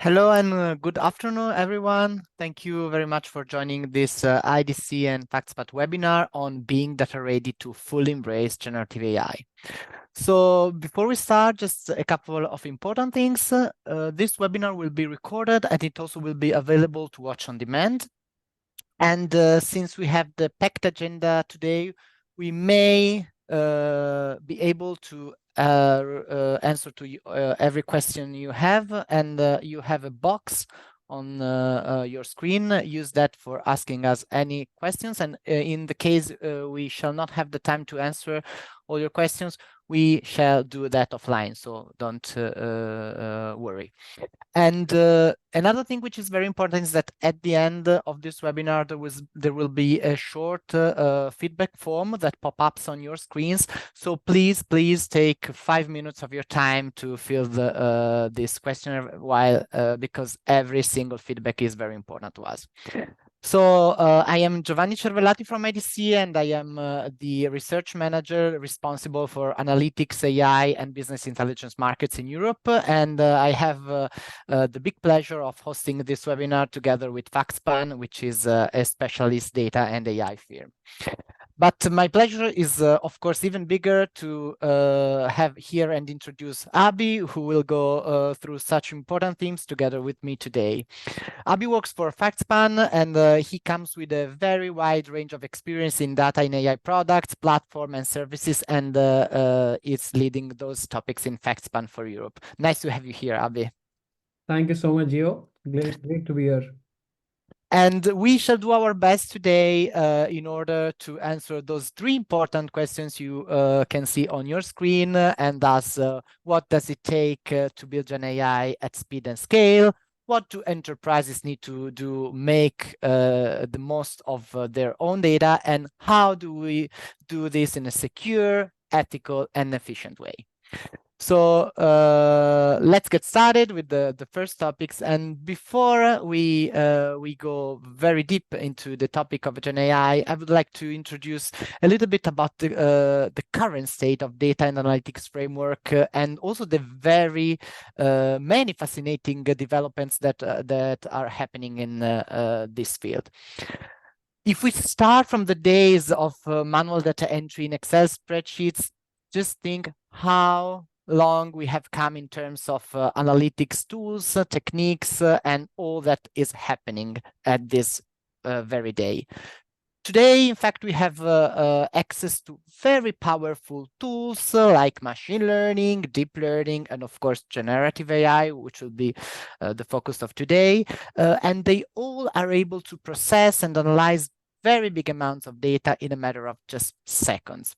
Hello and good afternoon, everyone. Thank you very much for joining this IDC and Factspan webinar on being data ready to fully embrace generative AI. So before we start, just a couple of important things. This webinar will be recorded and it also will be available to watch on demand. And since we have the packed agenda today, we may be able to answer to every question you have, and you have a box on your screen. Use that for asking us any questions, and in the case we shall not have the time to answer all your questions, we shall do that offline, so don't worry. And another thing which is very important is that at the end of this webinar, there will be a short feedback form that pop-ups on your screens. So please take 5 minutes of your time to fill this questionnaire because every single feedback is very important to us. So I am Giovanni Cervellati from IDC, and I am the research manager responsible for analytics, AI, and business intelligence markets in Europe. And I have the big pleasure of hosting this webinar together with Factspan, which is a specialist data and AI firm. But my pleasure is, of course, even bigger to have here and introduce Abhi, who will go through such important themes together with me today. Abhi works for Factspan, and he comes with a very wide range of experience in data and AI products, platform, and services, and is leading those topics in Factspan for Europe. Nice to have you here, Abhi. Thank you so much, Gio. Great to be here. And we shall do our best today in order to answer those three important questions you can see on your screen, and thus, what does it take to build an AI at speed and scale? What do enterprises need to do make the most of their own data? And how do we do this in a secure, ethical, and efficient way? So let's get started with the first topics. And before we go very deep into the topic of Gen AI, I would like to introduce a little bit about the current state of data and analytics framework, and also the very many fascinating developments that are happening in this field. If we start from the days of manual data entry in Excel spreadsheets, just think how long we have come in terms of analytics tools, techniques, and all that is happening at this very day. Today, in fact, we have access to very powerful tools like machine learning, deep learning, and of course, generative AI, which will be the focus of today. And they all are able to process and analyze very big amounts of data in a matter of just seconds.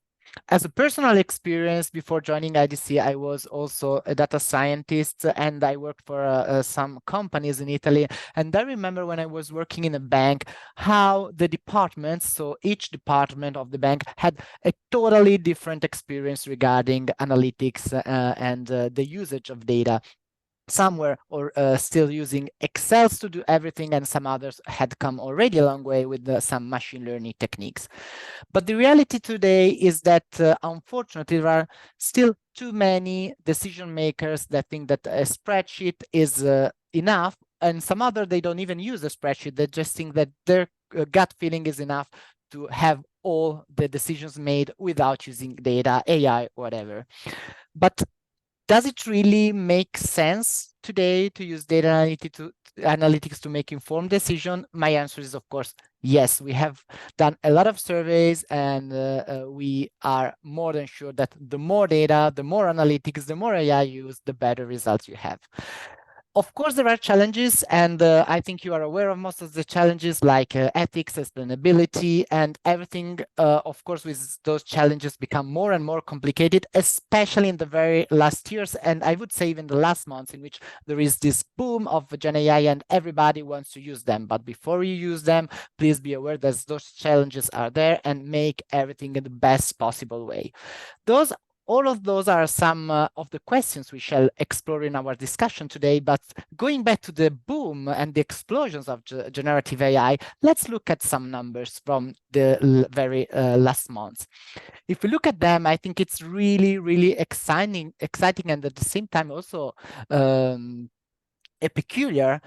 As a personal experience, before joining IDC, I was also a data scientist, and I worked for some companies in Italy. And I remember when I was working in a bank, how the departments, so each department of the bank, had a totally different experience regarding analytics and the usage of data. Some were still using Excel to do everything, and some others had come already a long way with some machine learning techniques. But the reality today is that, unfortunately, there are still too many decision makers that think that a spreadsheet is enough, and some other, they don't even use a spreadsheet. They just think that their gut feeling is enough to have all the decisions made without using data, AI, whatever. But does it really make sense today to use data analytics to make informed decision? My answer is, of course, yes. We have done a lot of surveys, and we are more than sure that the more data, the more analytics, the more AI used, the better results you have. Of course, there are challenges, and I think you are aware of most of the challenges, like ethics, sustainability, and everything, of course, with those challenges become more and more complicated, especially in the very last years, and I would say even the last months, in which there is this boom of Gen AI and everybody wants to use them. But before you use them, please be aware that those challenges are there, and make everything in the best possible way. All of those are some of the questions we shall explore in our discussion today. But going back to the boom and the explosions of generative AI, let's look at some numbers from the very last months. If we look at them, I think it's really, really exciting, and at the same time also a peculiar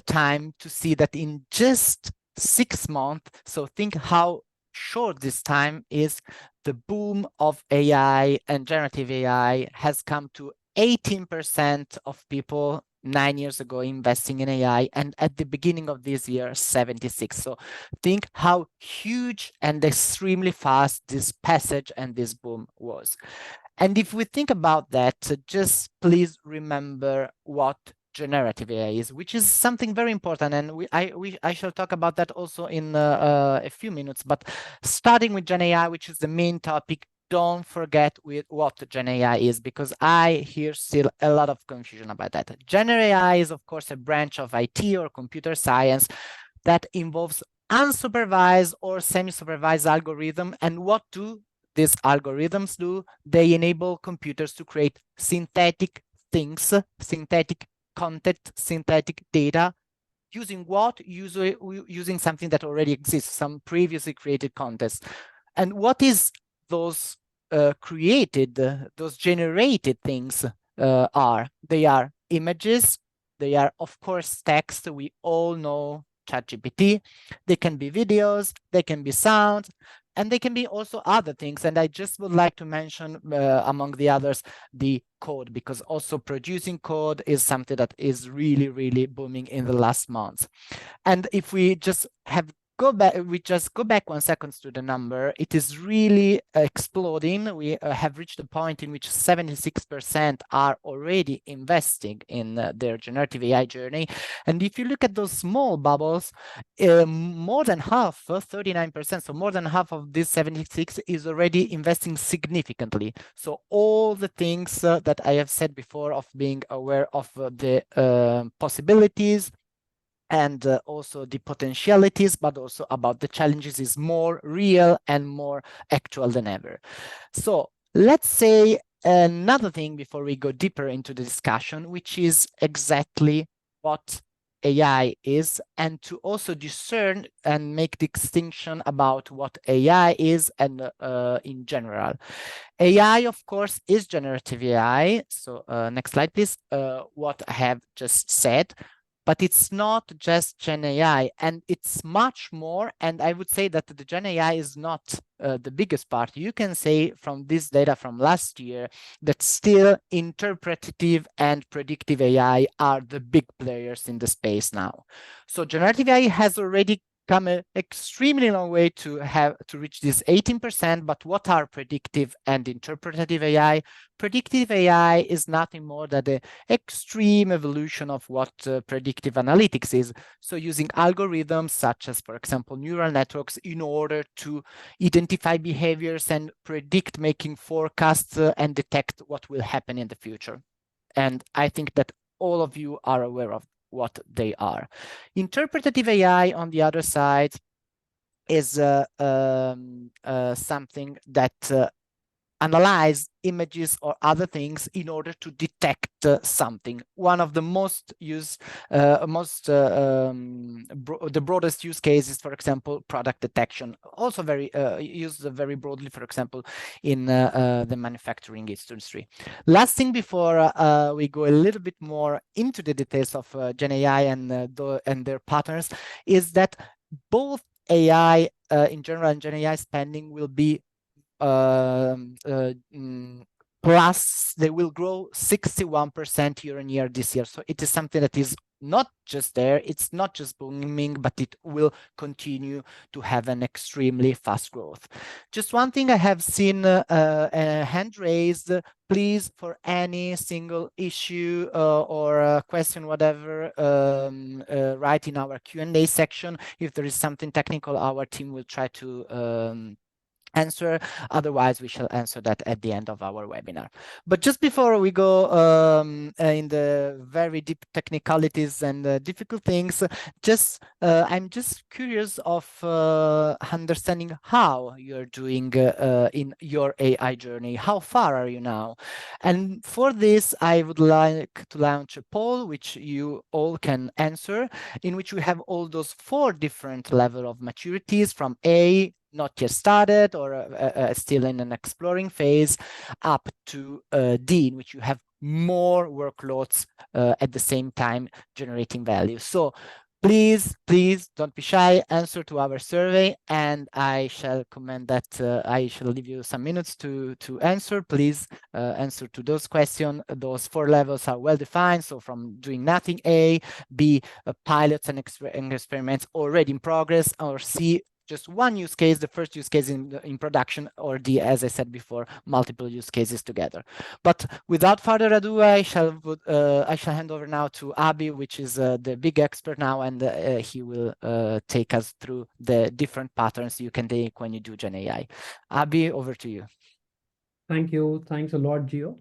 time to see that in just 6 months, so think how short this time is, the boom of AI and generative AI has come to 18% of people 9 years ago investing in AI, and at the beginning of this year, 76. So think how huge and extremely fast this passage and this boom was. And if we think about that, just please remember what generative AI is, which is something very important, and I shall talk about that also in a few minutes. But starting with Gen AI, which is the main topic, don't forget with what Gen AI is, because I hear still a lot of confusion about that. Gen AI is, of course, a branch of IT or computer science that involves unsupervised or semi-supervised algorithm. And what do these algorithms do? They enable computers to create synthetic things, synthetic content, synthetic data, using what? Using something that already exists, some previously created context. And what is those those generated things are? They are images, they are, of course, text. We all know ChatGPT. They can be videos, they can be sound, and they can be also other things. And I just would like to mention, among the others, the code, because also producing code is something that is really, really booming in the last months. And if we just go back 1 second to the number, it is really exploding. We have reached a point in which 76% are already investing in their generative AI journey. And if you look at those small bubbles, more than half, 39%, so more than half of this 76 is already investing significantly. So all the things that I have said before of being aware of the possibilities, and also the potentialities, but also about the challenges, is more real and more actual than ever. So let's say another thing before we go deeper into the discussion, which is exactly what AI is, and to also discern and make distinction about what AI is and in general. AI, of course, is generative AI. So next slide, please. What I have just said. But it's not just Gen AI, and it's much more. And I would say that the Gen AI is not the biggest part. You can say from this data from last year that still interpretative and predictive AI are the big players in the space now. So generative AI has already come an extremely long way to reach this 18%. But what are predictive and interpretative AI? Predictive AI is nothing more than the extreme evolution of what predictive analytics is. So using algorithms such as, for example, neural networks in order to identify behaviors and predict, making forecasts and detect what will happen in the future. And I think that all of you are aware of what they are. Interpretative AI, on the other side, is something that analyze images or other things in order to detect something. One of the most used, the broadest use case is, for example, product detection. Also very used very broadly, for example, in the manufacturing industry. Last thing before we go a little bit more into the details of Gen AI and their patterns is that both AI in general and Gen AI spending will be plus they will grow 61% year on year this year. So it is something that is not just there, it's not just booming, but it will continue to have an extremely fast growth. Just one thing, I have seen a hand raised. Please, for any single issue or question, whatever, write in our Q&A section. If there is something technical, our team will try to answer. Otherwise, we shall answer that at the end of our webinar. But just before we go in the very deep technicalities and difficult things, I'm just curious of understanding how you're doing in your AI journey. How far are you now? And for this, I would like to launch a poll, which you all can answer, in which we have all those 4 different levels of maturities, from A, not yet started or still in an exploring phase, up to D, in which you have more workloads at the same time generating value. So please don't be shy, answer to our survey, and I shall comment that I shall leave you some minutes to answer. Please answer to those questions. Those 4 levels are well defined. So from doing nothing, A, B, pilots and experiments already in progress, or C, just one use case, the first use case in production, or D, as I said before, multiple use cases together. But without further ado, I shall hand over now to Abhi, which is the big expert now, and he will take us through the different patterns you can take when you do Gen AI. Abhi, over to you. Thank you. Thanks a lot, Gio.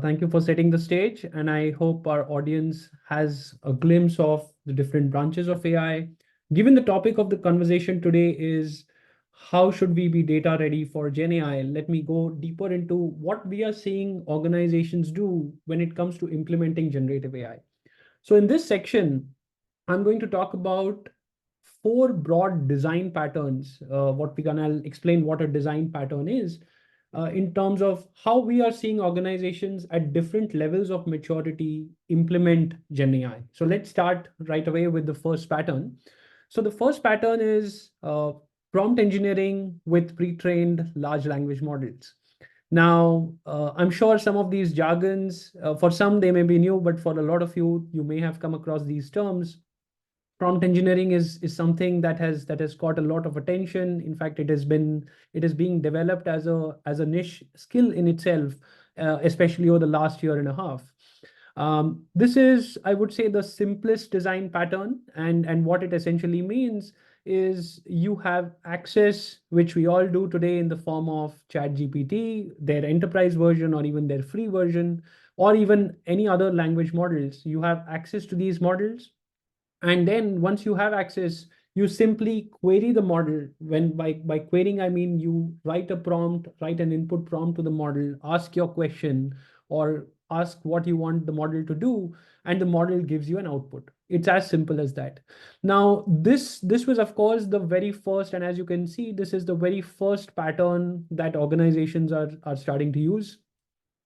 Thank you for setting the stage, and I hope our audience has a glimpse of the different branches of AI. Given the topic of the conversation today is how should we be data ready for Gen AI, let me go deeper into what we are seeing organizations do when it comes to implementing generative AI. So in this section, I'm going to talk about 4 broad design patterns. I'll explain what a design pattern is in terms of how we are seeing organizations at different levels of maturity implement Gen AI. So let's start right away with the first pattern. So the first pattern is prompt engineering with pre-trained large language models. Now, I'm sure some of these jargons, for some they may be new, but for a lot of you, you may have come across these terms. Prompt engineering is something that has caught a lot of attention. In fact, it is being developed as a niche skill in itself, especially over the last year and a half. This is, I would say, the simplest design pattern, and what it essentially means is you have access, which we all do today in the form of ChatGPT, their enterprise version, or even their free version, or even any other language models. You have access to these models, and then once you have access, you simply query the model. When by querying, I mean you write a prompt, write an input prompt to the model, ask your question, or ask what you want the model to do, and the model gives you an output. It's as simple as that. Now, this was, of course, the very first, and as you can see, this is the very first pattern that organizations are starting to use.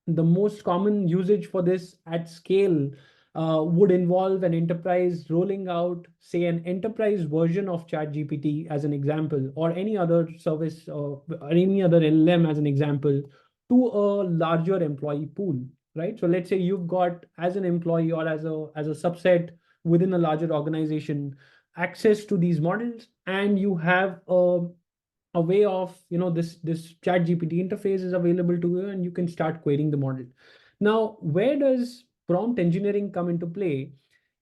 The most common usage for this at scale would involve an enterprise rolling out, say, an enterprise version of ChatGPT as an example, or any other service or any other LLM as an example, to a larger employee pool, right? So let's say you've got, as an employee or as a subset within a larger organization, access to these models, and you have a way of, this chat gpt interface is available to you, and you can start querying the model. Now, where does prompt engineering come into play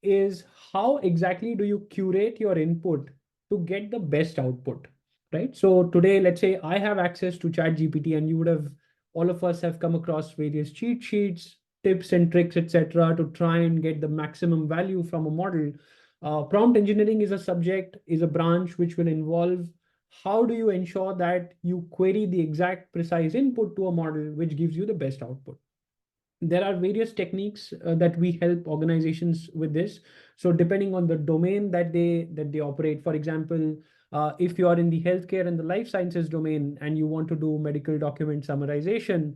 is how exactly do you curate your input to get the best output, right? So today, let's say I have access to chat gpt, and you would have, all of us have come across various cheat sheets, tips and tricks, etc., to try and get the maximum value from a model. Prompt engineering is a subject, is a branch which will involve how do you ensure that you query the exact precise input to a model which gives you the best output. There are various techniques that we help organizations with this. So depending on the domain that they operate, for example, if you are in the healthcare and the life sciences domain and you want to do medical document summarization,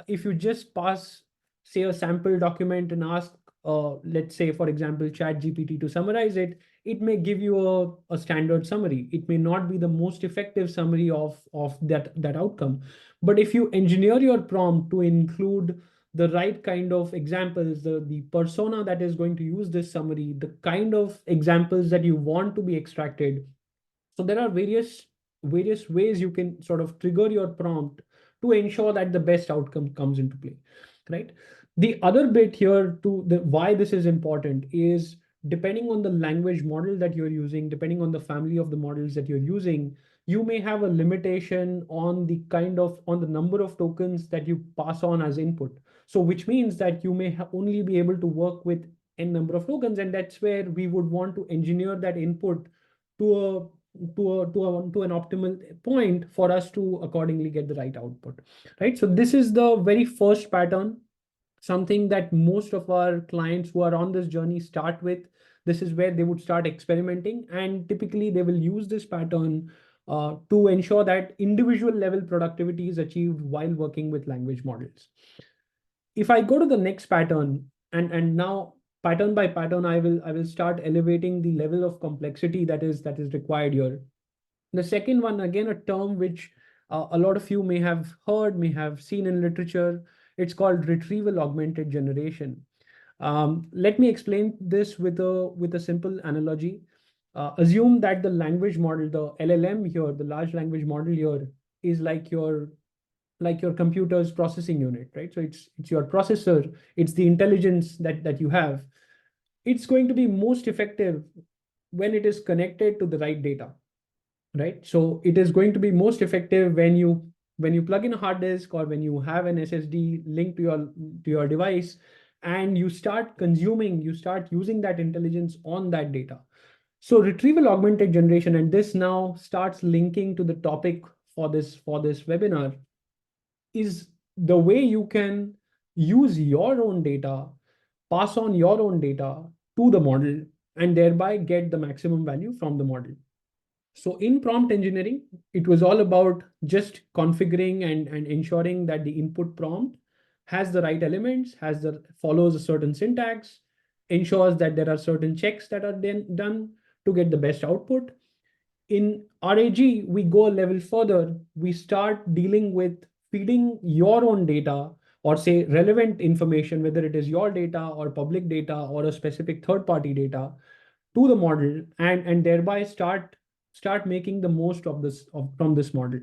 if you just pass, say, a sample document and ask, let's say, for example, chat gpt to summarize it, it may give you a standard summary. It may not be the most effective summary of that outcome. But if you engineer your prompt to include the right kind of examples, the persona that is going to use this summary, the kind of examples that you want to be extracted. So there are various ways you can sort of trigger your prompt to ensure that the best outcome comes into play, right? The other bit here, to the why this is important, is depending on the language model that you're using, depending on the family of the models that you're using, you may have a limitation on the number of tokens that you pass on as input. So which means that you may only be able to work with n number of tokens, and that's where we would want to engineer that input to a to an optimal point for us to accordingly get the right output, right? So this is the very first pattern, something that most of our clients who are on this journey start with. This is where they would start experimenting, and typically they will use this pattern to ensure that individual level productivity is achieved while working with language models. If I go to the next pattern, and now pattern by pattern, I will start elevating the level of complexity that is required here. The second one, again, a term which a lot of you may have heard, may have seen in literature. It's called retrieval augmented generation. Let me explain this with a simple analogy. Assume that the language model, the LLM here, the large language model here, is like your computer's processing unit, right? So it's your processor, it's the intelligence that you have. It's going to be most effective when it is connected to the right data, right? So it is going to be most effective when you plug in a hard disk, or when you have an SSD linked to your device, and you start using that intelligence on that data. So retrieval augmented generation, and this now starts linking to the topic for this webinar, is the way you can use your own data, pass on your own data to the model, and thereby get the maximum value from the model. So in prompt engineering, it was all about just configuring and ensuring that the input prompt has the right elements, follows a certain syntax, ensures that there are certain checks that are then done to get the best output. In RAG, we go a level further. We start dealing with feeding your own data, or say relevant information, whether it is your data or public data or a specific third party data, to the model, and thereby start making the most from this model.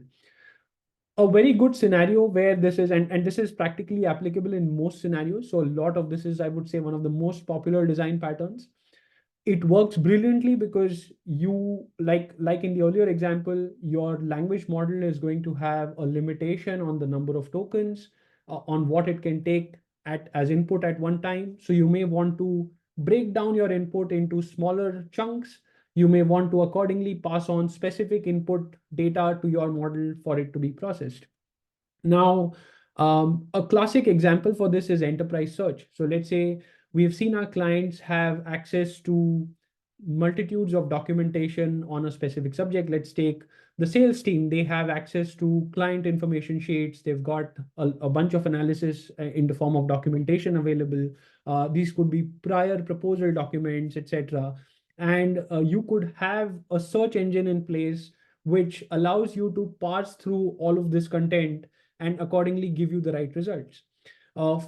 A very good scenario where this is, and this is practically applicable in most scenarios. So a lot of this is, I would say, one of the most popular design patterns. It works brilliantly because like in the earlier example, your language model is going to have a limitation on the number of tokens, on what it can take as input at one time. So you may want to break down your input into smaller chunks. You may want to accordingly pass on specific input data to your model for it to be processed. Now, a classic example for this is enterprise search. So let's say we have seen our clients have access to multitudes of documentation on a specific subject. Let's take the sales team. They have access to client information sheets. They've got a bunch of analysis in the form of documentation available. These could be prior proposal documents, etc. And you could have a search engine in place which allows you to parse through all of this content and accordingly give you the right results.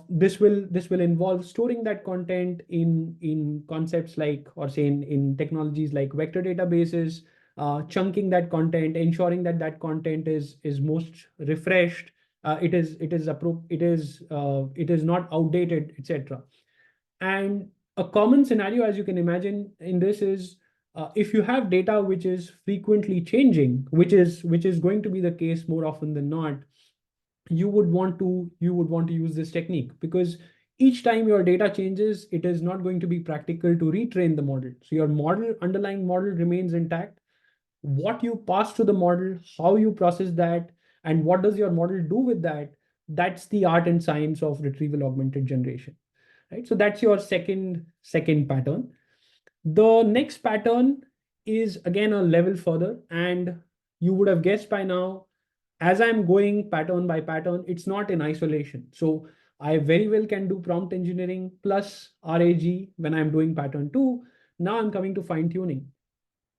This will involve storing that content in concepts like, or say in technologies like vector databases, chunking that content, ensuring that that content is most refreshed, it is not outdated, etc. And a common scenario, as you can imagine, in this is, if you have data which is frequently changing, which is going to be the case more often than not, you would want to use this technique, because each time your data changes, it is not going to be practical to retrain the model. So your underlying model remains intact. What you pass to the model, how you process that, and what does your model do with that, that's the art and science of retrieval augmented generation, right? So that's your second pattern. The next pattern is again a level further, and you would have guessed by now, as I'm going pattern by pattern, it's not in isolation. So I very well can do prompt engineering plus RAG when I'm doing pattern two. Now I'm coming to fine tuning,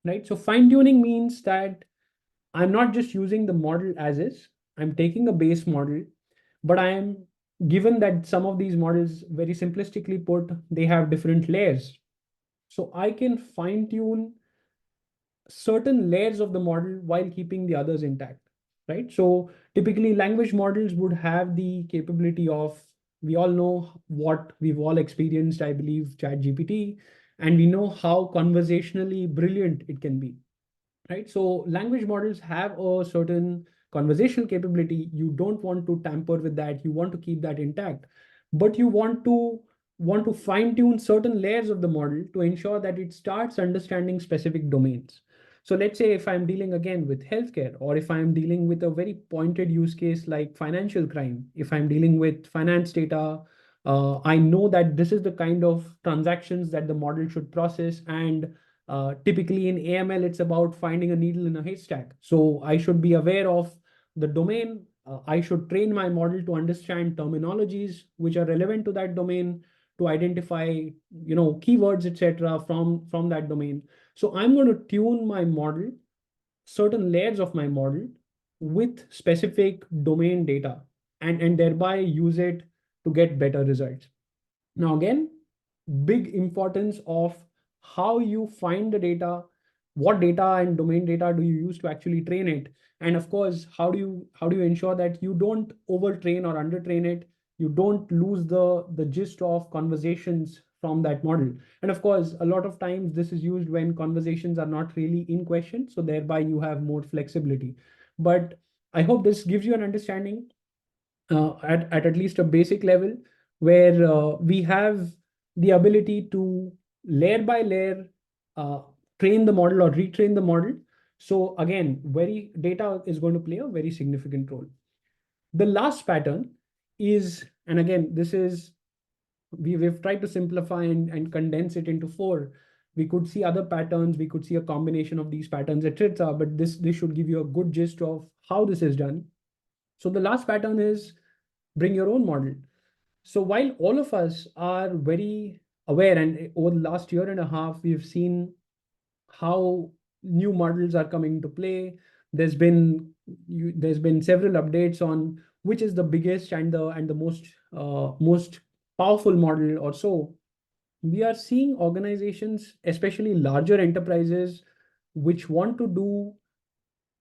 right? So fine tuning means that I'm not just using the model as is, I'm taking a base model, but I am given that some of these models, very simplistically put, they have different layers. So I can fine tune certain layers of the model while keeping the others intact, right? So typically language models would have the capability of, we all know what we've all experienced, I believe, chat GPT, and we know how conversationally brilliant it can be, right? So language models have a certain conversational capability. You don't want to tamper with that. You want to keep that intact, but you want to fine tune certain layers of the model to ensure that it starts understanding specific domains. So let's say if I'm dealing again with healthcare, or if I'm dealing with a very pointed use case like financial crime, if I'm dealing with finance data, I know that this is the kind of transactions that the model should process, and typically in AML, it's about finding a needle in a haystack. So I should be aware of the domain I should train my model to understand terminologies which are relevant to that domain, to identify, keywords, etc., from that domain. So I'm going to tune my model, certain layers of my model, with specific domain data, and thereby use it to get better results. Now, again, big importance of how you find the data, what data and domain data do you use to actually train it, and of course, how do you ensure that you don't overtrain or undertrain it, you don't lose the gist of conversations from that model. And of course, a lot of times this is used when conversations are not really in question, so thereby you have more flexibility. But I hope this gives you an understanding at least a basic level, where we have the ability to layer by layer uh, train the model or retrain the model. So again, very data is going to play a very significant role. The last pattern is, and again, this is, we've tried to simplify and condense it into four. We could see other patterns, we could see a combination of these patterns, etc., but this should give you a good gist of how this is done. So the last pattern is bring your own model. So while all of us are very aware, and over the last year and a half, we've seen how new models are coming into play. There's been several updates on which is the biggest and the most powerful model or so. We are seeing organizations, especially larger enterprises, which want to do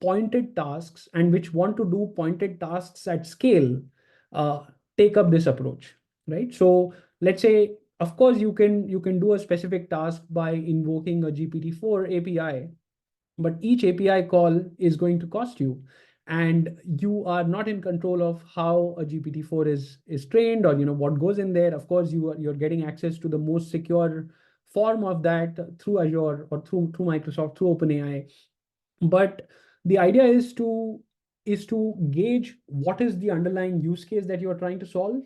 pointed tasks and which want to do pointed tasks at scale, uh, take up this approach, right? So let's say, of course, you can do a specific task by invoking a GPT-4 API, but each API call is going to cost you, and you are not in control of how a GPT-4 is trained, or what goes in there. Of course, you're getting access to the most secure form of that through Azure or through Microsoft, through OpenAI. But the idea is to gauge what is the underlying use case that you are trying to solve,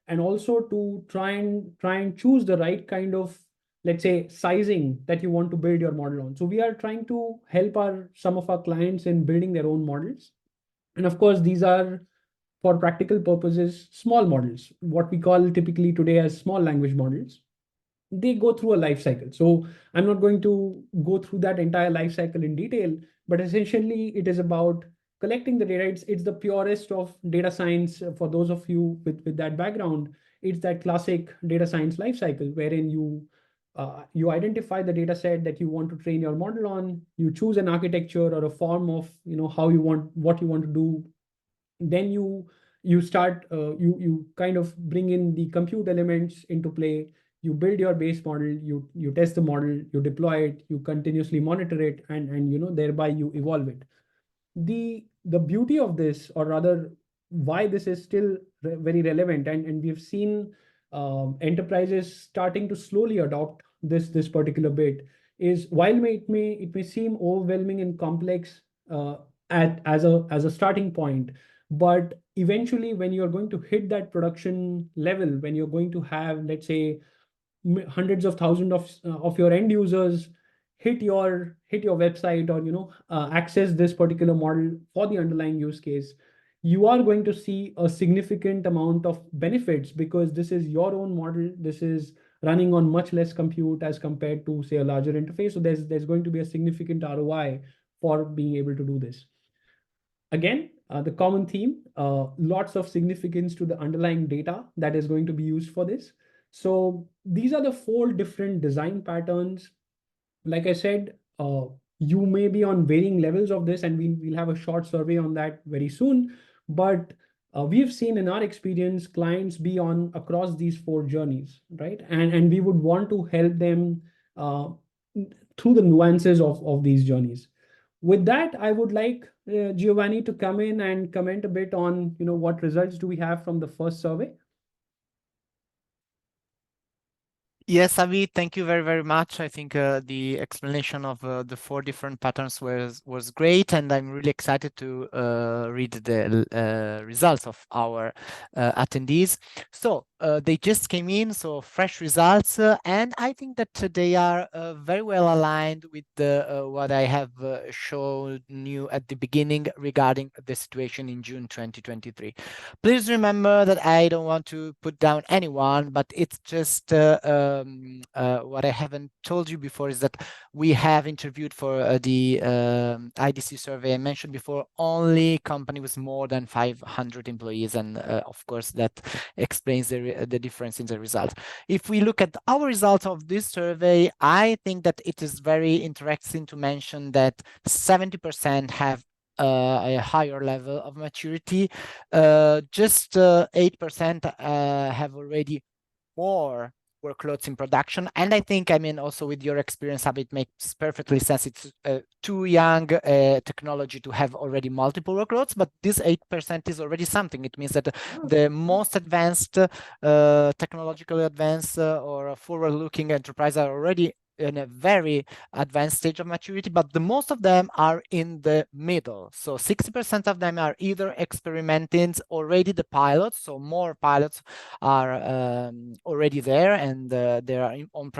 and also to try and choose the right kind of, let's say, sizing that you want to build your model on. So we are trying to help our some of our clients in building their own models. And of course, these are, for practical purposes, small models, what we call typically today as small language models. They go through a life cycle. So I'm not going to go through that entire life cycle in detail, but essentially it is about collecting the data. It's the purest of data science. For those of you with that background, it's that classic data science life cycle wherein you identify the data set that you want to train your model on, you choose an architecture or a form of how you want what you want to do. Then you start you kind of bring in the compute elements into play. You build your base model, you test the model, you deploy it, you continuously monitor it, and thereby you evolve it. The beauty of this, or rather why this is still very relevant, and we've seen enterprises starting to slowly adopt this particular bit, is while it may seem overwhelming and complex as a starting point, but eventually when you're going to hit that production level, when you're going to have, let's say, hundreds of thousands of your end users hit your website, or access this particular model for the underlying use case, you are going to see a significant amount of benefits, because this is your own model. This is running on much less compute as compared to, say, a larger interface. So there's going to be a significant ROI for being able to do this. Again, the common theme, lots of significance to the underlying data that is going to be used for this. So these are the four different design patterns. Like I said, you may be on varying levels of this, and we'll have a short survey on that very soon. But we've seen in our experience clients be on across these four journeys, right? And we would want to help them through the nuances of these journeys. With that, I would like Giovanni to come in and comment a bit on, what results do we have from the first survey. Yes, Avi, thank you very, very much. I think the explanation of the four different patterns was great, and I'm really excited to read the results of our attendees. So they just came in, so fresh results, and I think that they are very well aligned with what I have shown you at the beginning regarding the situation in June 2023. Please remember that I don't want to put down anyone, but it's just what I haven't told you before is that we have interviewed for the IDC survey I mentioned before, only company with more than 500 employees, and of course that explains the difference in the results. If we look at our results of this survey, I think that it is very interesting to mention that 70% have a higher level of maturity. Just 8% have already more workloads in production. And I think, I mean, also with your experience, it makes perfectly sense. It's too young technology to have already multiple workloads, but this 8% is already something. It means that the most advanced, technologically advanced or forward-looking enterprise are already in a very advanced stage of maturity, but the most of them are in the middle. So 60% of them are either experimenting already the pilots, so more pilots are already there, and they are on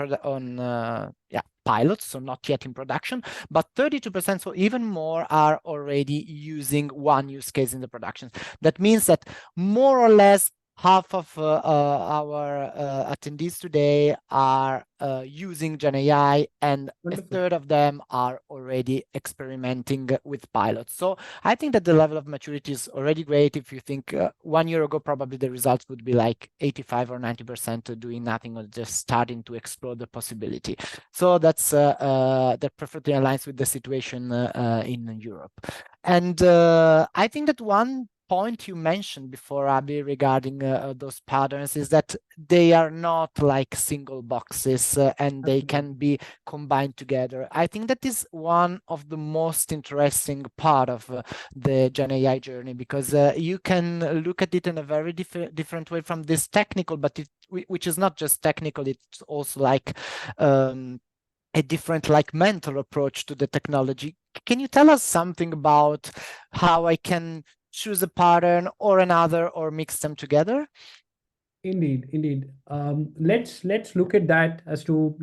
pilots, so not yet in production, but 32%, so even more, are already using one use case in the production. That means that more or less half of our attendees today are using Gen AI, and Wonderful. a third of them are already experimenting with pilots. So I think that the level of maturity is already great. If you think 1 year ago, probably the results would be like 85 or 90% doing nothing or just starting to explore the possibility. So that perfectly aligns with the situation in Europe. And I think that one point you mentioned before, Abhi, regarding those patterns is that they are not like single boxes and they can be combined together. I think that is one of the most interesting part of the Gen AI journey, because you can look at it in a very different way from this technical, but which is not just technical, it's also like a different like mental approach to the technology. Can you tell us something about how I can choose a pattern or another or mix them together? Indeed, indeed. Let's look at that as to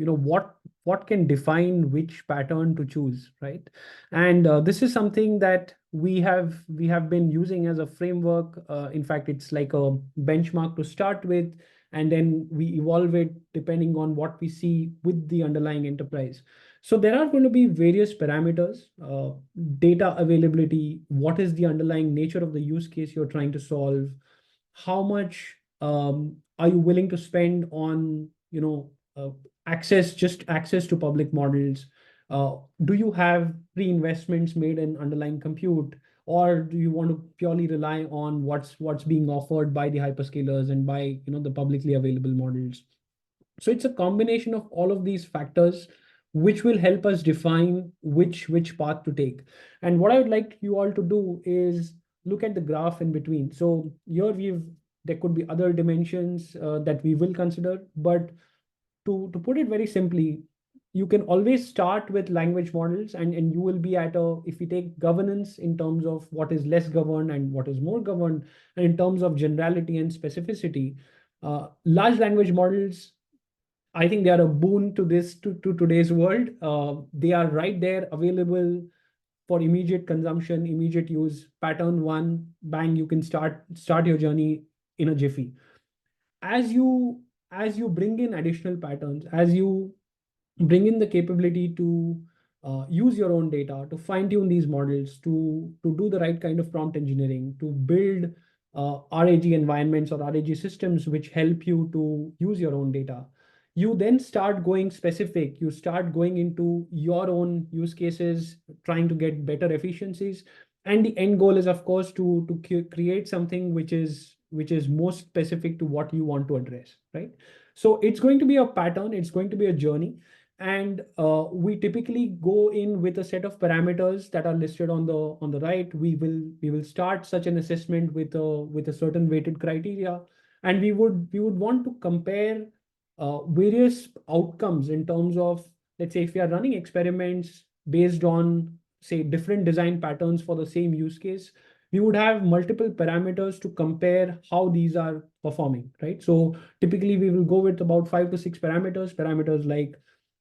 what can define which pattern to choose, right? And this is something that we have been using as a framework. In fact, it's like a benchmark to start with, and then we evolve it depending on what we see with the underlying enterprise. So there are going to be various parameters, data availability, what is the underlying nature of the use case you're trying to solve, how much are you willing to spend on access to public models. Do you have pre-investments made in underlying compute, or do you want to purely rely on what's being offered by the hyperscalers and by the publicly available models? So it's a combination of all of these factors which will help us define which path to take. And what I would like you all to do is look at the graph in between. So here there could be other dimensions that we will consider, but to put it very simply, you can always start with language models, and you will be if we take governance in terms of what is less governed and what is more governed, and in terms of generality and specificity, large language models, I think they are a boon to today's world. They are right there available for immediate consumption, immediate use. Pattern one, bang, you can start your journey in a jiffy. As you bring in additional patterns, as you bring in the capability to use your own data, to fine tune these models, to do the right kind of prompt engineering, to build RAG environments or RAG systems which help you to use your own data. You then start going specific, you start going into your own use cases, trying to get better efficiencies. And the end goal is, of course, to create something which is most specific to what you want to address, right? So it's going to be a pattern, it's going to be a journey. And we typically go in with a set of parameters that are listed on the right. We will start such an assessment with a certain weighted criteria, and we would want to compare various outcomes in terms of, let's say, if we are running experiments based on, say, different design patterns for the same use case, we would have multiple parameters to compare how these are performing, right? So typically we will go with about 5 to 6 parameters, like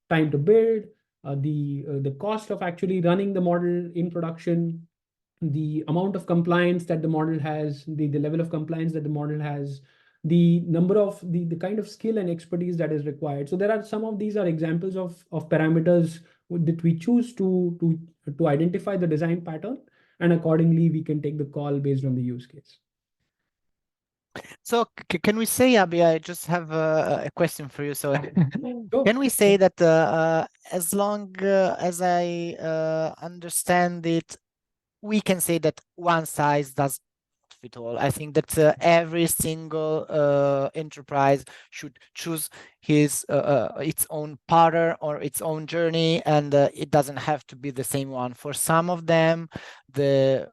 time to build, the cost of actually running the model in production, the amount of compliance that the model has, the level of compliance that the model has, the number of the kind of skill and expertise that is required. So there are some of these are examples of parameters that we choose to identify the design pattern, and accordingly we can take the call based on the use case. So can we say, Abhi, I just have a question for you. So Sure. can we say that as long as I understand it, we can say that one size does not fit all. I think that every single enterprise should choose its own partner or its own journey, and it doesn't have to be the same one. For some of them, the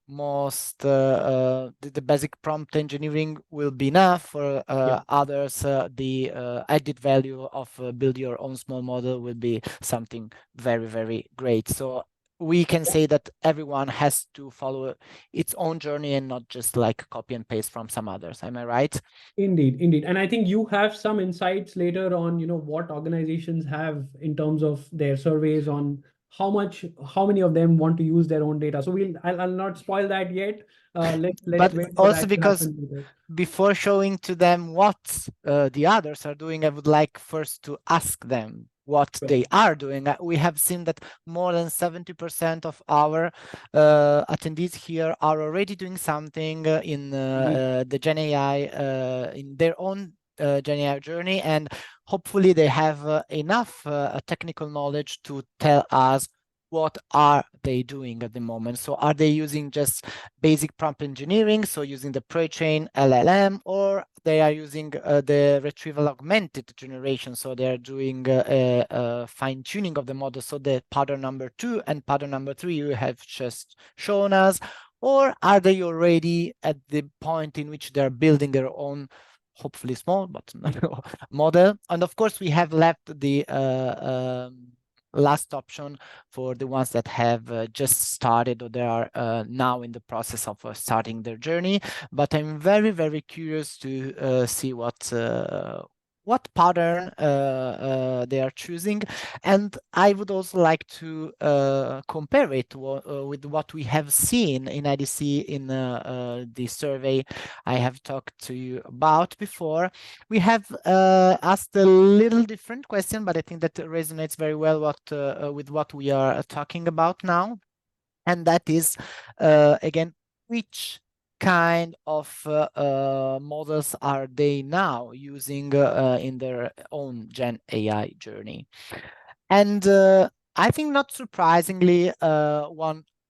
basic prompt engineering will be enough. For others, the added value of build your own small model will be something very, very great. So we can say that everyone has to follow its own journey and not just like copy and paste from some others. Am I right? Indeed, indeed. And I think you have some insights later on, what organizations have in terms of their surveys on how many of them want to use their own data. So I'll not spoil that yet. Let's But wait for also that to because happen later. before showing to them what the others are doing, I would like first to ask them what Sure. they are doing. We have seen that more than 70% of our attendees here are already doing something in the Gen AI, in their own Gen AI journey, and hopefully they have enough technical knowledge to tell us what are they doing at the moment. So are they using just basic prompt engineering, so using the pre-trained LLM, or they are using the retrieval augmented generation, so they are doing a fine-tuning of the model, so the pattern number 2 and pattern number 3 you have just shown us, or are they already at the point in which they're building their own, hopefully small, but model? And of course, we have left the last option for the ones that have just started or they are now in the process of starting their journey. But I'm very, very curious to see what pattern they are choosing. And I would also like to compare it with what we have seen in IDC in the survey I have talked to you about before. We have asked a little different question, but I think that resonates very well with what we are talking about now. And that is, again, which kind of models are they now using in their own Gen AI journey? And I think not surprisingly,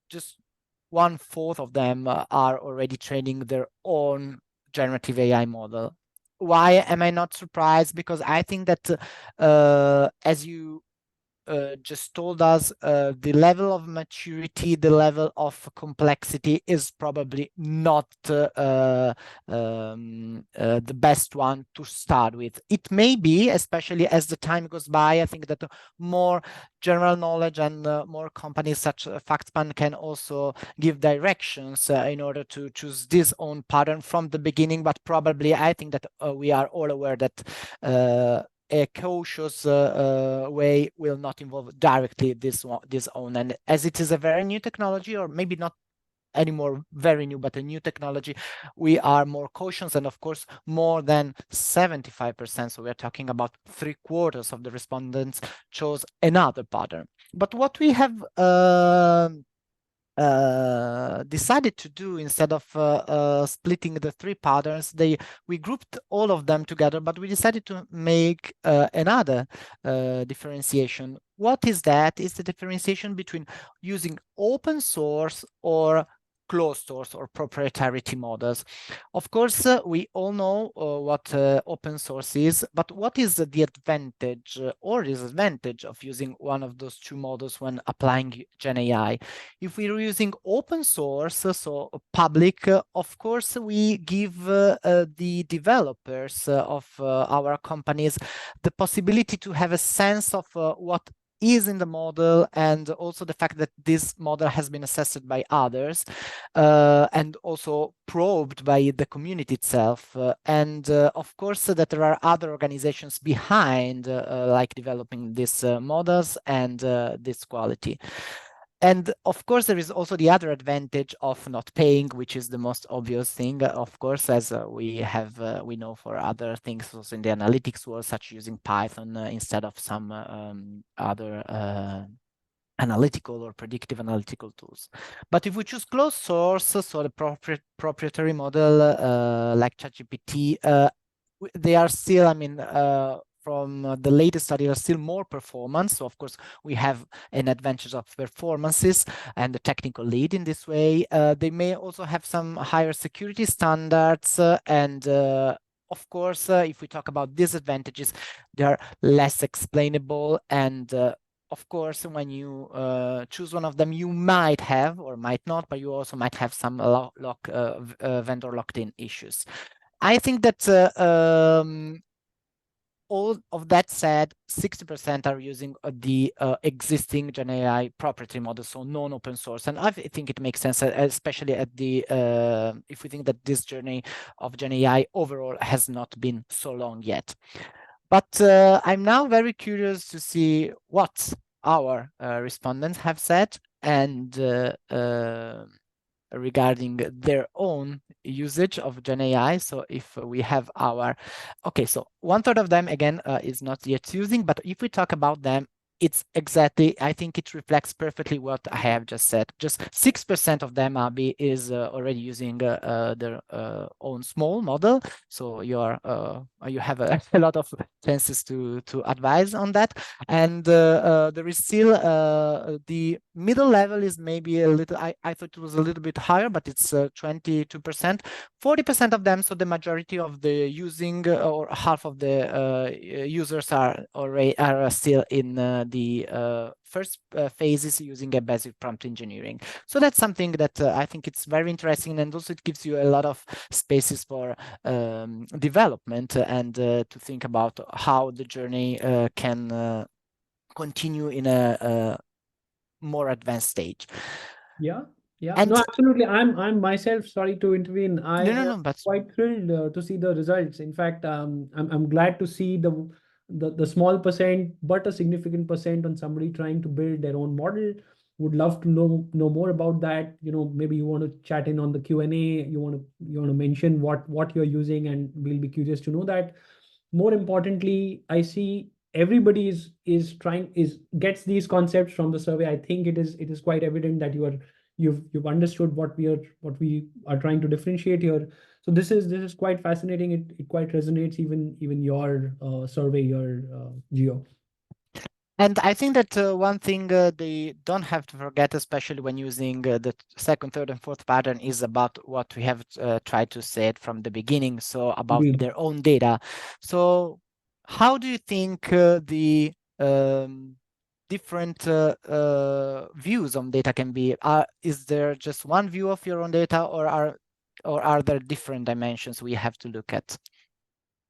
just 1/4 of them are already training their own generative AI model. Why am I not surprised? Because I think that as you just told us, the level of maturity, the level of complexity is probably not the best one to start with. It may be, especially as the time goes by. I think that more general knowledge and more companies such as Factspan can also give directions in order to choose this own pattern from the beginning. But probably I think that we are all aware that a cautious way will not involve directly this own. And as it is a very new technology, or maybe not anymore very new, but a new technology, we are more cautious. And of course, more than 75%, so we're talking about 3/4 of the respondents, chose another pattern. But what we have decided to do, instead of splitting the 3 patterns, we grouped all of them together, but we decided to make another differentiation. What is that? Is the differentiation between using open source or closed source or proprietary models. Of course, we all know what open source is, but what is the advantage or disadvantage of using one of those 2 models when applying Gen AI? If we're using open source, so public, of course, we give the developers of our companies the possibility to have a sense of what is in the model, and also the fact that this model has been assessed by others and also probed by the community itself. And of course, that there are other organizations behind, like developing these models and this quality. And of course, there is also the other advantage of not paying, which is the most obvious thing, of course, as we know for other things also in the analytics world, such using Python instead of some other analytical or predictive analytical tools. But if we choose closed source, so the proprietary model like ChatGPT, they are still, I mean, from the latest study are still more performance. So of course we have an advantage of performances and the technical lead in this way. They may also have some higher security standards and of course, if we talk about disadvantages, they are less explainable. And of course, when you choose one of them, you might have or might not, but you also might have some vendor locked-in issues. I think that all of that said, 60% are using the existing Gen AI proprietary model, so non-open source. And I think it makes sense, especially at the if we think that this journey of Gen AI overall has not been so long yet. But I'm now very curious to see what our respondents have said and regarding their own usage of Gen AI. So if we have our, okay, so 1/3 of them again is not yet using, but if we talk about them, it's exactly, I think it reflects perfectly what I have just said. Just 6% of them is already using their own small model. So you have a lot of chances to advise on that. And there is still the middle level is maybe a little, I thought it was a little bit higher, but it's 22%. 40% of them, so the majority of the using or half of the users are still in the first phases using a basic prompt engineering. So that's something that I think it's very interesting, and also it gives you a lot of spaces for development and to think about how the journey can continue in a more advanced stage. Yeah, yeah. And No, absolutely. I'm myself, sorry to intervene. I no, am but quite thrilled to see the results. In fact, I'm glad to see the small percent, but a significant percent on somebody trying to build their own model. Would love to know more about that. You know, maybe you want to chat in on the Q&A. You want to mention what you're using, and we'll be curious to know that. More importantly, I see everybody is trying is gets these concepts from the survey. I think it is quite evident that you've understood what we are trying to differentiate here. So this is quite fascinating. It quite resonates, even your survey, your Geo. And I think that one thing they don't have to forget, especially when using the second, third, and fourth pattern, is about what we have tried to say it from the beginning. So about Indeed. their own data. So how do you think the different views on data can be? Is there just one view of your own data, or are there different dimensions we have to look at?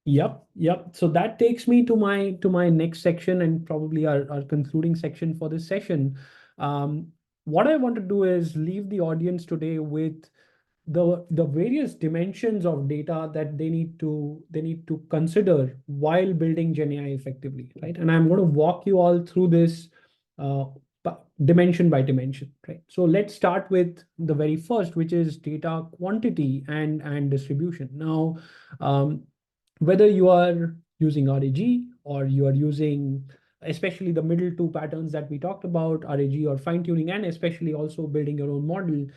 Yep, yep. So that takes me to my next section, and probably our concluding section for this session. Um, what I want to do is leave the audience today with the various dimensions of data that they need to consider while building Gen AI effectively, right? And I'm going to walk you all through this uh, dimension by dimension, right? So let's start with the very first, which is data quantity and distribution. Now, um, whether you are using RAG or you are using, especially the middle two patterns that we talked about, RAG or fine tuning, and especially also building your own model,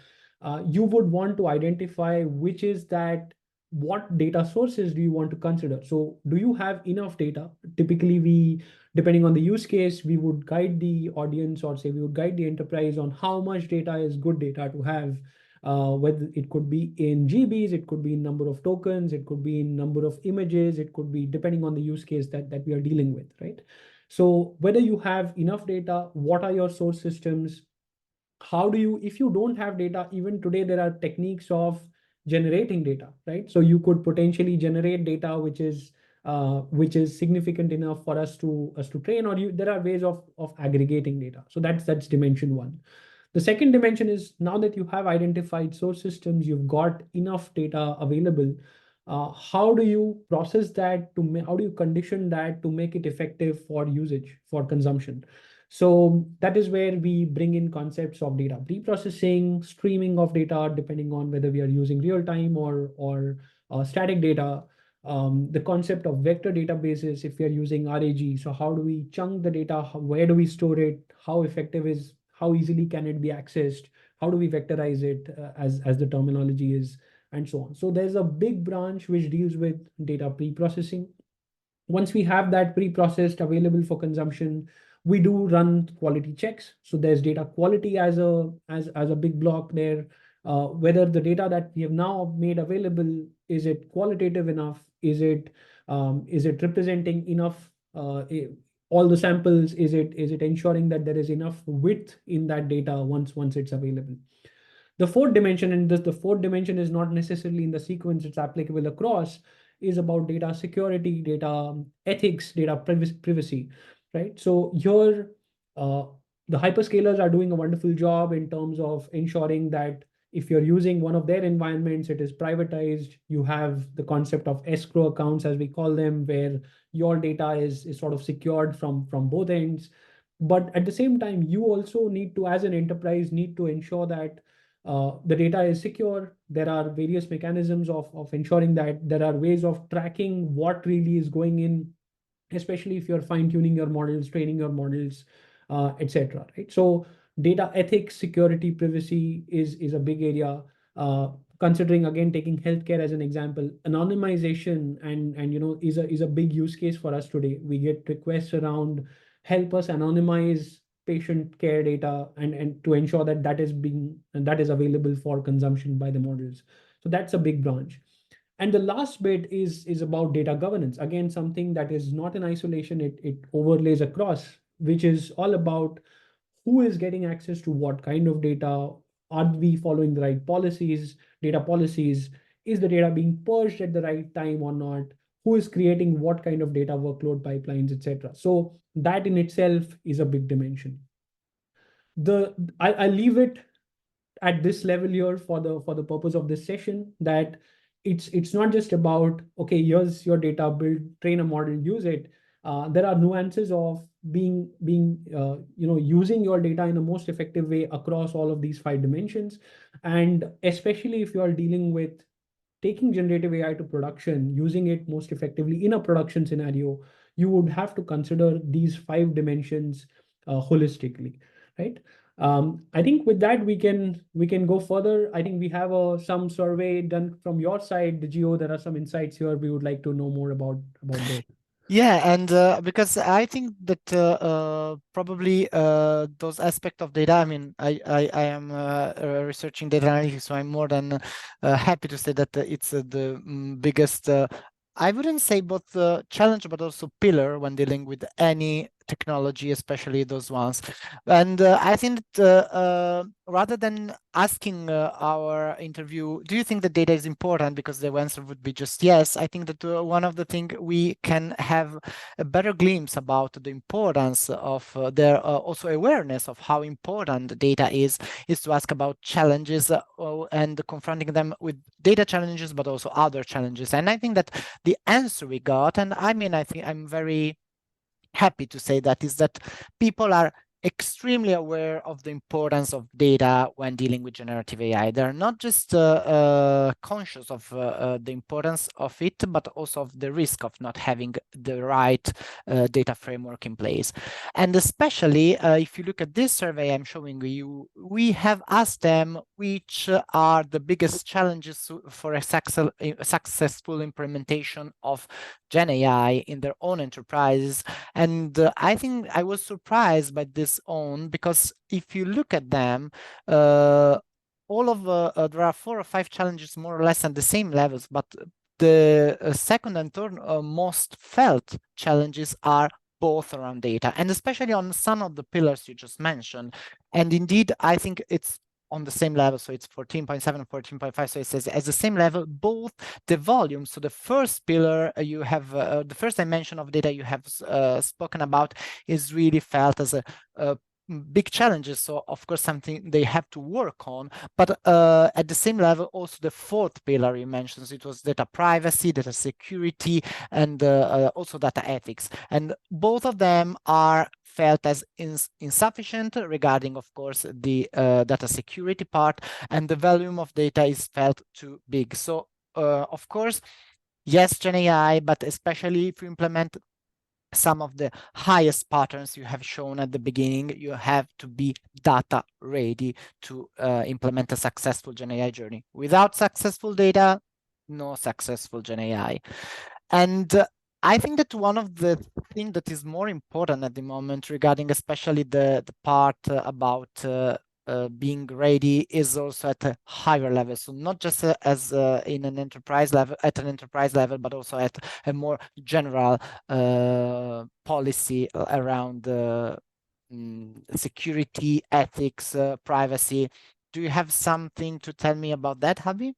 you would want to identify which is that what data sources do you want to consider. So do you have enough data? Typically, depending on the use case, we would guide the audience, or say we would guide the enterprise on how much data is good data to have. Whether it could be in GBs, it could be in number of tokens, it could be in number of images, it could be depending on the use case that we are dealing with, right? So whether you have enough data, what are your source systems? How do you, if you don't have data, even today there are techniques of generating data, right? So you could potentially generate data which is which is significant enough for us to train, or there are ways of aggregating data. So that's dimension one. The second dimension is, now that you have identified source systems, you've got enough data available. How do you process that how do you condition that to make it effective for usage, for consumption? So that is where we bring in concepts of data pre-processing, streaming of data, depending on whether we are using real time or static data. The concept of vector databases, if we are using RAG. So how do we chunk the data? Where do we store it? How effective is, how easily can it be accessed? How do we vectorize it, as the terminology is, and so on. So there's a big branch which deals with data pre-processing. Once we have that pre-processed available for consumption, we do run quality checks. So there's data quality as a big block there. Whether the data that we have now made available, is it qualitative enough? Is it representing enough, all the samples? Is it ensuring that there is enough width in that data once it's available? The fourth dimension, and the fourth dimension is not necessarily in the sequence, it's applicable across, is about data security, data ethics, data privacy, right? So here, uh, the hyperscalers are doing a wonderful job in terms of ensuring that if you're using one of their environments, it is privatized. You have the concept of escrow accounts, as we call them, where your data is sort of secured from both ends. But at the same time, you also need to, as an enterprise, need to ensure that the data is secure. There are various mechanisms of ensuring that there are ways of tracking what really is going in, especially if you're fine-tuning your models, training your models, etc. Right? So data ethics, security, privacy is a big area. Uh, Considering, again, taking healthcare as an example, anonymization and is a big use case for us today. We get requests around, help us anonymize patient care data, and to ensure that that is available for consumption by the models. So that's a big branch. And the last bit is about data governance. Again, something that is not in isolation, it overlays across, which is all about who is getting access to what kind of data. Are we following the right policies, data policies? Is the data being purged at the right time or not? Who is creating what kind of data workload pipelines, etc.? So that in itself is a big dimension. I leave it at this level here for the purpose of this session, that it's not just about, okay, here's your data, build, train a model, use it. There are nuances of being using your data in the most effective way across all of these five dimensions. And especially if you are dealing with taking generative AI to production, using it most effectively in a production scenario, you would have to consider these five dimensions holistically, right? I think with that we can go further. I think we have some survey done from your side, Geo. There are some insights here we would like to know more about those. Yeah, and because I think that probably those aspects of data, I mean, I am researching data analytics, so I'm more than happy to say that it's the biggest, I wouldn't say both challenge, but also pillar when dealing with any technology, especially those ones. And I think that rather than asking our interview, do you think that data is important? Because the answer would be just yes. I think that one of the things we can have a better glimpse about the importance of their also awareness of how important data is to ask about challenges and confronting them with data challenges, but also other challenges. And I think that the answer we got, and I mean, I think I'm very happy to say that, is that people are extremely aware of the importance of data when dealing with generative AI. They're not just conscious of the importance of it, but also of the risk of not having the right data framework in place. And especially if you look at this survey I'm showing you, we have asked them which are the biggest challenges for a successful implementation of Gen AI in their own enterprises. And I think I was surprised by this own, because if you look at them, all of there are 4 or 5 challenges more or less at the same levels, but the second and third most felt challenges are both around data, and especially on some of the pillars you just mentioned. And indeed, I think it's on the same level, so it's 14.7 and 14.5, so it says at the same level, both the volume, so the first pillar you have, the first dimension of data you have spoken about is really felt as a big challenges, so of course something they have to work on. But at the same level, also the fourth pillar you mentioned, so it was data privacy, data security, and also data ethics, and both of them are felt as insufficient regarding, of course, the data security part, and the volume of data is felt too big. So of course, yes, Gen AI, but especially if you implement some of the highest patterns you have shown at the beginning, you have to be data ready to implement a successful Gen AI journey. Without successful data, no successful Gen AI. And I think that one of the things that is more important at the moment regarding especially the part about being ready is also at a higher level. So not just as in an enterprise level, at an enterprise level, but also at a more general policy around security, ethics, privacy. Do you have something to tell me about that, Habi?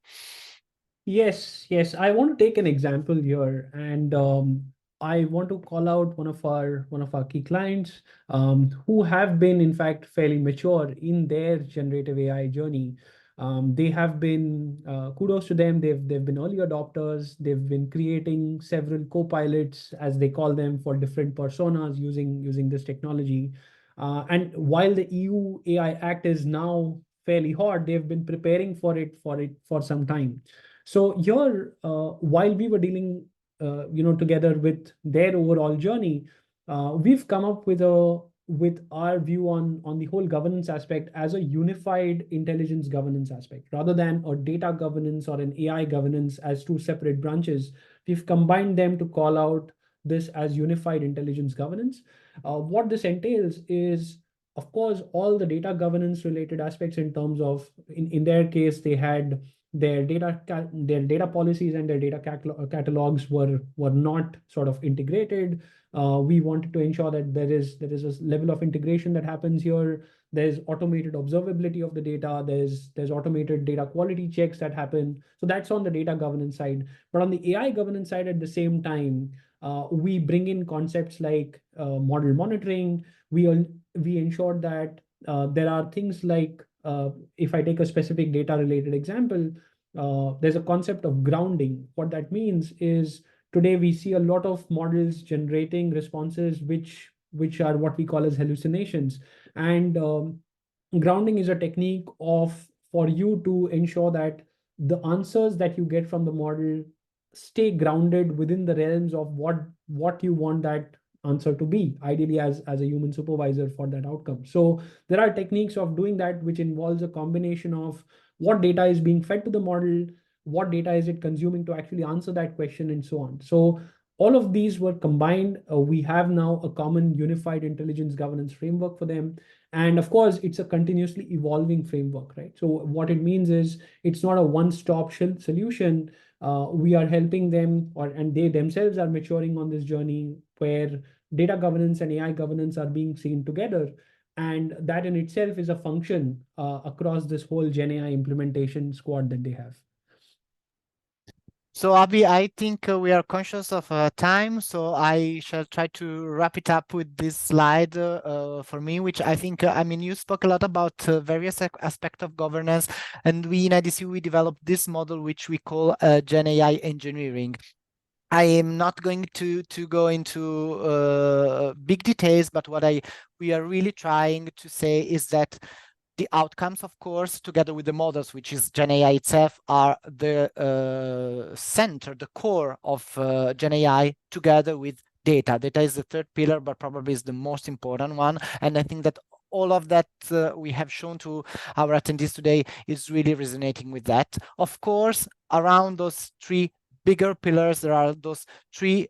Yes, yes. I want to take an example here, and I want to call out one of our key clients who have been, in fact, fairly mature in their generative AI journey. They have been kudos to them. They've been early adopters. They've been creating several co-pilots, as they call them, for different personas using this technology. And while the EU AI Act is now fairly hot, they've been preparing for some time. So here, while we were dealing, together with their overall journey, we've come up with our view on the whole governance aspect as a unified intelligence governance aspect, rather than a data governance or an AI governance as two separate branches. We've combined them to call out this as unified intelligence governance. What this entails is, of course, all the data governance related aspects in terms of, in their case, they had their data policies and their data catalogs were not sort of integrated. We wanted to ensure that there is a level of integration that happens here. There's automated observability of the data. There's automated data quality checks that happen. So that's on the data governance side. But on the AI governance side, at the same time, we bring in concepts like model monitoring. We ensure that there are things like, if I take a specific data related example, there's a concept of grounding. What that means is, today we see a lot of models generating responses which are what we call as hallucinations. And grounding is a technique of for you to ensure that the answers that you get from the model stay grounded within the realms of what you want that answer to be, ideally as a human supervisor for that outcome. So there are techniques of doing that, which involves a combination of what data is being fed to the model, what data is it consuming to actually answer that question, and so on. So all of these were combined. We have now a common unified intelligence governance framework for them. And of course, it's a continuously evolving framework, right? So what it means is, it's not a one-stop solution. We are helping them, and they themselves are maturing on this journey where data governance and AI governance are being seen together. And that in itself is a function across this whole Gen AI implementation squad that they have. So, Abhi, I think we are conscious of time, so I shall try to wrap it up with this slide for me, which I think, I mean, you spoke a lot about various aspects of governance, and we in IDC, we developed this model, which we call Gen AI engineering. I am not going to go into big details, but what we are really trying to say is that the outcomes, of course, together with the models, which is Gen AI itself, are the center, the core of Gen AI, together with data. Data is the third pillar, but probably is the most important one. And I think that all of that we have shown to our attendees today is really resonating with that. Of course, around those three bigger pillars, there are those three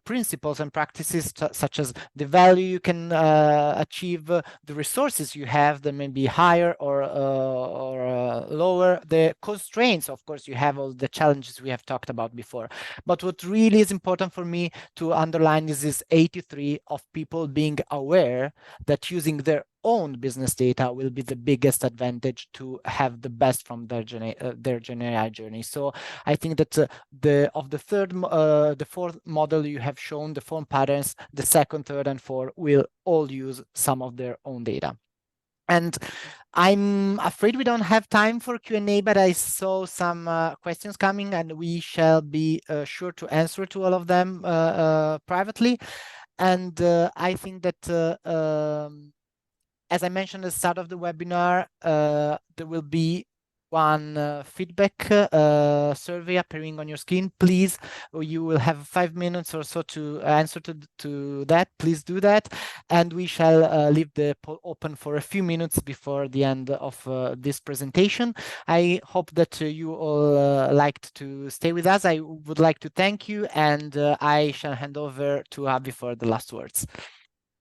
principles and practices, such as the value you can achieve, the resources you have that may be higher or lower, the constraints, of course, you have all the challenges we have talked about before. But what really is important for me to underline is this 83 of people being aware that using their own business data will be the biggest advantage to have the best from their Gen AI journey. So I think that the fourth model you have shown, the form patterns, the second, third, and fourth will all use some of their own data. And I'm afraid we don't have time for Q&A, but I saw some questions coming, and we shall be sure to answer to all of them privately. And I think that as I mentioned at the start of the webinar, there will be one feedback survey appearing on your screen. Please, you will have 5 minutes or so to answer to that. Please do that. And we shall leave the poll open for a few minutes before the end of this presentation. I hope that you all liked to stay with us. I would like to thank you, and I shall hand over to Abhi for the last words.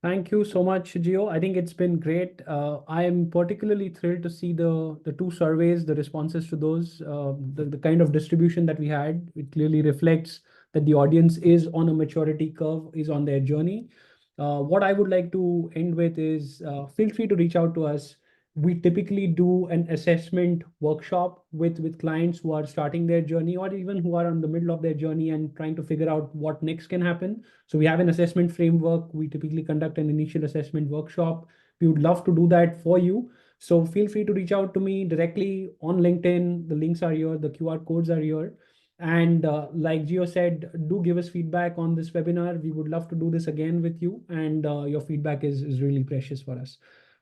Thank you so much, Gio. I think it's been great. I am particularly thrilled to see the two surveys, the responses to those, the kind of distribution that we had. It clearly reflects that the audience is on a maturity curve, is on their journey. What I would like to end with is feel free to reach out to us. We typically do an assessment workshop with clients who are starting their journey, or even who are in the middle of their journey and trying to figure out what next can happen. So we have an assessment framework. We typically conduct an initial assessment workshop. We would love to do that for you. So feel free to reach out to me directly on LinkedIn. The links are here, the QR codes are here. And like Gio said, do give us feedback on this webinar. We would love to do this again with you. And your feedback is really precious for us.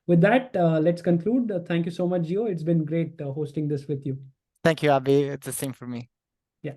With that, let's conclude. Thank you so much, Gio. It's been great hosting this with you. Thank you, Abhi. It's the same for me. Yeah.